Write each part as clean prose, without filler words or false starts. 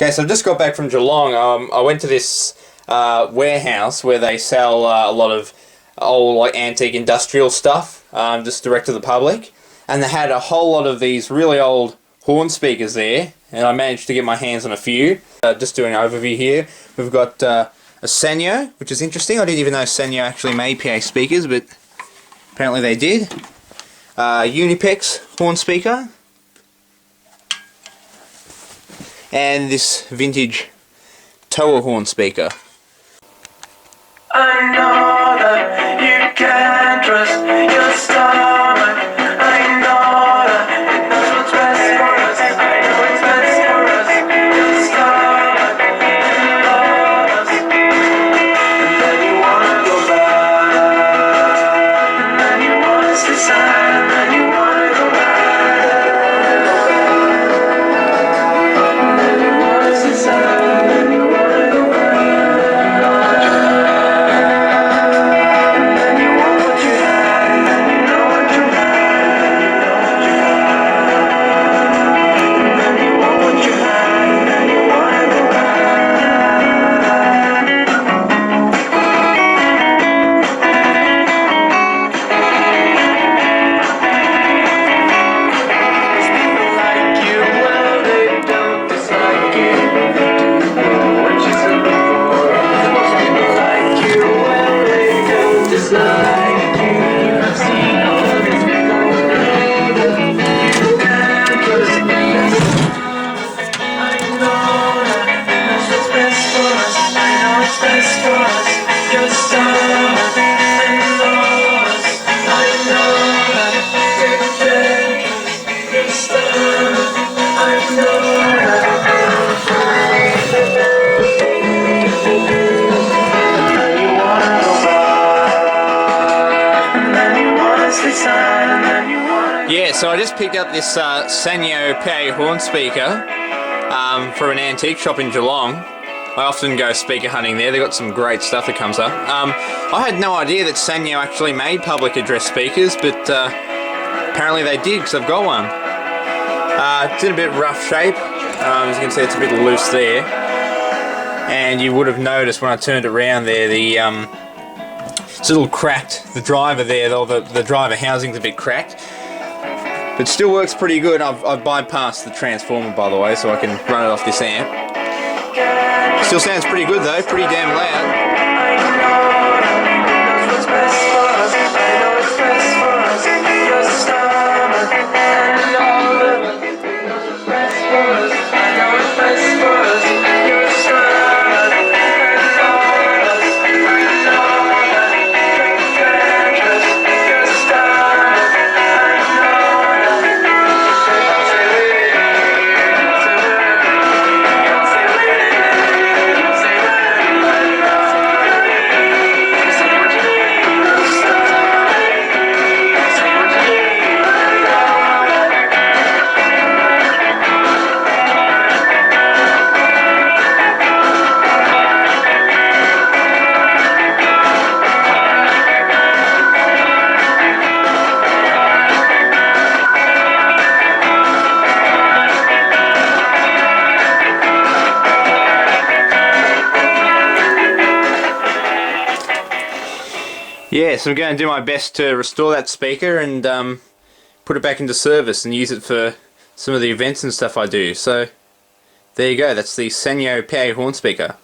Okay, so I've just got back from Geelong. I went to this warehouse where they sell a lot of old like antique industrial stuff, just direct to the public, and they had a whole lot of these really old horn speakers there, and I managed to get my hands on a few. Just doing an overview here. We've got a Sanyo, which is interesting. I didn't even know Sanyo actually made PA speakers, but apparently they did. UNI-PEX horn speaker. And this vintage TOA horn speaker. I know that you can trust your stomach. I know that it knows what's best for us. I know it's best for us. Your stomach knows us. And then you wanna go back. And then you wanna stay silent. And then you wanna go back. And then you wanna stay silent. And then you wanna go back. Yeah, so I just picked up this Sanyo PA horn speaker from an antique shop in Geelong. I often go speaker hunting there. They've got some great stuff that comes up. I had no idea that Sanyo actually made public address speakers, but apparently they did, because I've got one. It's in a bit rough shape. As you can see, it's a bit loose there. And you would have noticed when I turned it around there, it's a little cracked. The driver there, the driver housing's a bit cracked. But still works pretty good. I've bypassed the transformer, by the way, so I can run it off this amp. Still sounds pretty good though, pretty damn loud. Yeah, so I'm going to do my best to restore that speaker and put it back into service and use it for some of the events and stuff I do. So there you go, that's the Sanyo PA horn speaker.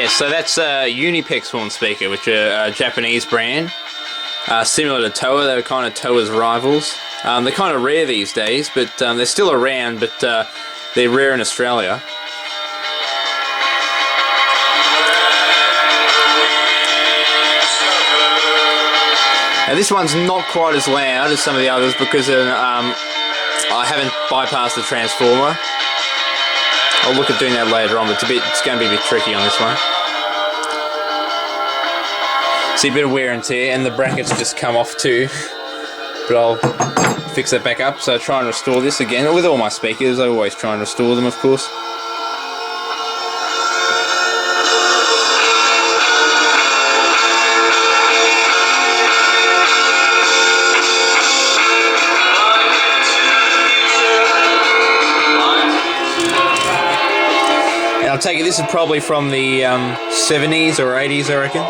so that's a UNI-PEX horn speaker, which are a Japanese brand. Similar to TOA, they were kind of TOA's rivals. They're kind of rare these days, but they're still around, but they're rare in Australia. Now this one's not quite as loud as some of the others because I haven't bypassed the transformer. I'll look at doing that later on, but it's going to be a bit tricky on this one. See a bit of wear and tear, and the brackets just come off too. But I'll fix that back up. So I try and restore this again. With all my speakers, I always try and restore them, of course. And I'll take it this is probably from the 70s or 80s, I reckon.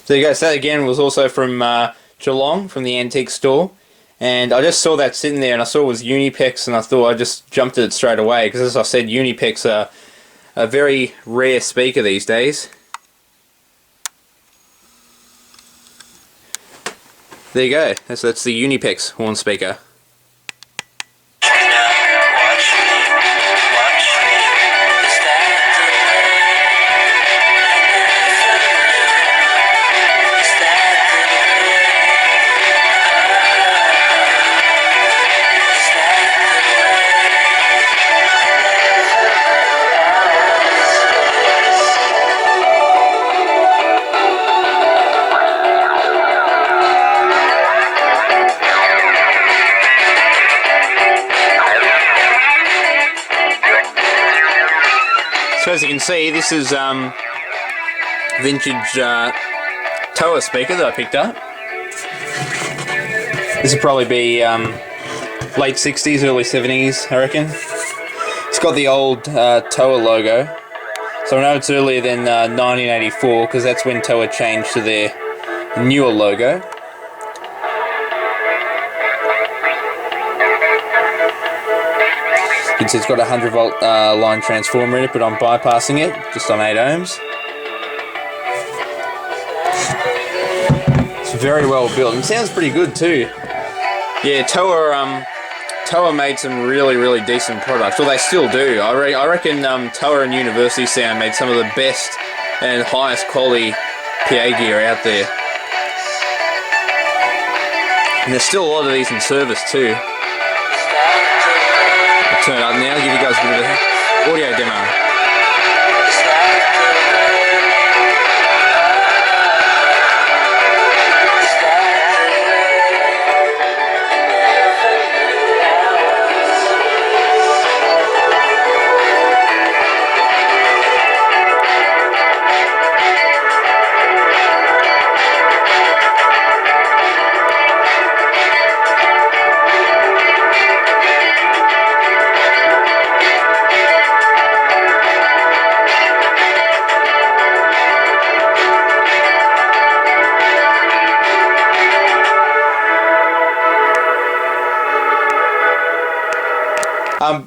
There you go, so that again was also from Geelong, from the antique store. And I just saw that sitting there and I saw it was UNI-PEX and I thought I just jumped at it straight away because, as I said, UNI-PEX are a very rare speaker these days. There you go, that's the UNI-PEX horn speaker. So as you can see, this is vintage TOA speaker that I picked up. This will probably be late 60s, early 70s, I reckon. It's got the old TOA logo. So I know it's earlier than 1984 because that's when TOA changed to their newer logo. You can see it's got a 100 volt line transformer in it, but I'm bypassing it just on 8 ohms. It's very well built and it sounds pretty good too. Yeah, TOA made some really decent products. Well, they still do. I reckon TOA and University Sound made some of the best and highest quality PA gear out there. And there's still a lot of these in service too. Turn it up now, give you guys a bit of an audio demo.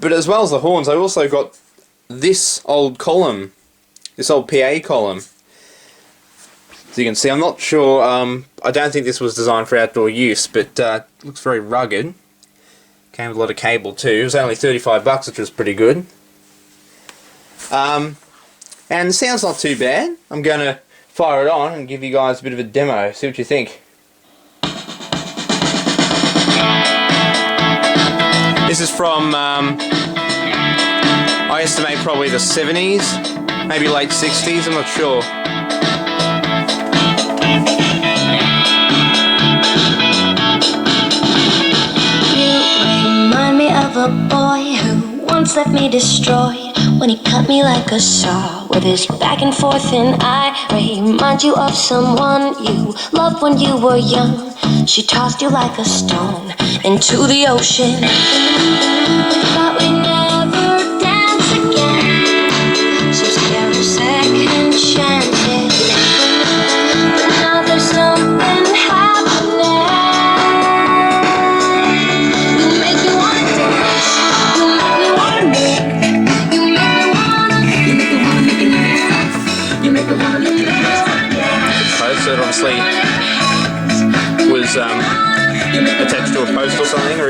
But as well as the horns, I also got this old column, this old PA column. As you can see, I'm not sure, I don't think this was designed for outdoor use, but looks very rugged. Came with a lot of cable too. It was only $35, which was pretty good. And the sound's not too bad. I'm going to fire it on and give you guys a bit of a demo, see what you think. This is from, I estimate probably the 70s, maybe late 60s, I'm not sure. You remind me of a boy who once left me destroyed when he cut me like a saw with his back and forth, and I remind you of someone you loved when you were young. She tossed you like a stone into the ocean. We thought we'd never dance again.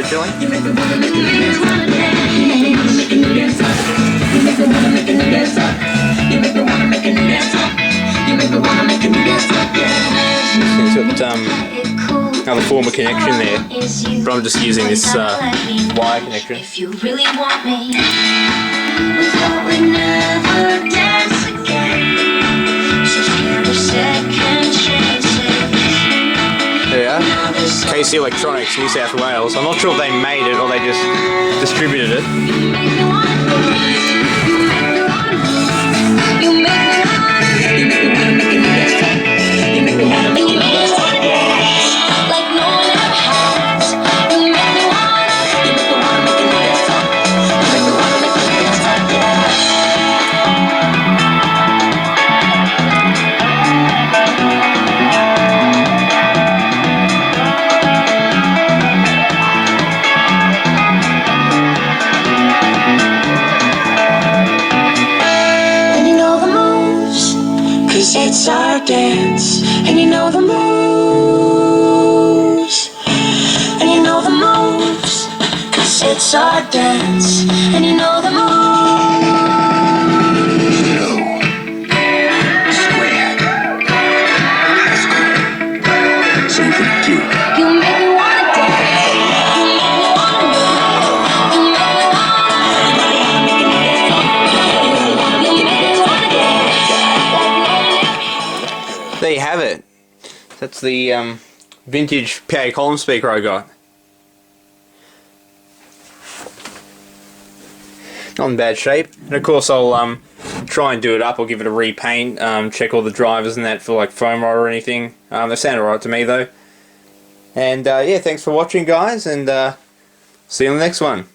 chilling. It's got another form of connection there, but I'm just using this wire connection. If you really want me, we thought we'd never dance again. So here are second chances. There we are. KC Electronics, New South Wales. I'm not sure if they made it or they just distributed it. You make me wanna dance. You make me wanna dance. You make me wanna dance. You make me wanna dance. You make me wanna dance like no one ever has. You make me wanna. You make me wanna dance. You make me wanna dance like that. And you know the moves, 'cause it's our dance. And you know the moves. And you know the moves, 'cause it's our dance. And you know the moves. You make me wanna dance. You make me wanna move. You make me wanna. You make me wanna dance like no one. There you have it. That's the vintage PA column speaker I got. Not in bad shape. And of course I'll try and do it up. I'll give it a repaint, check all the drivers and that for like foam rot or anything. They sound alright to me though. And yeah, thanks for watching guys, and see you on the next one.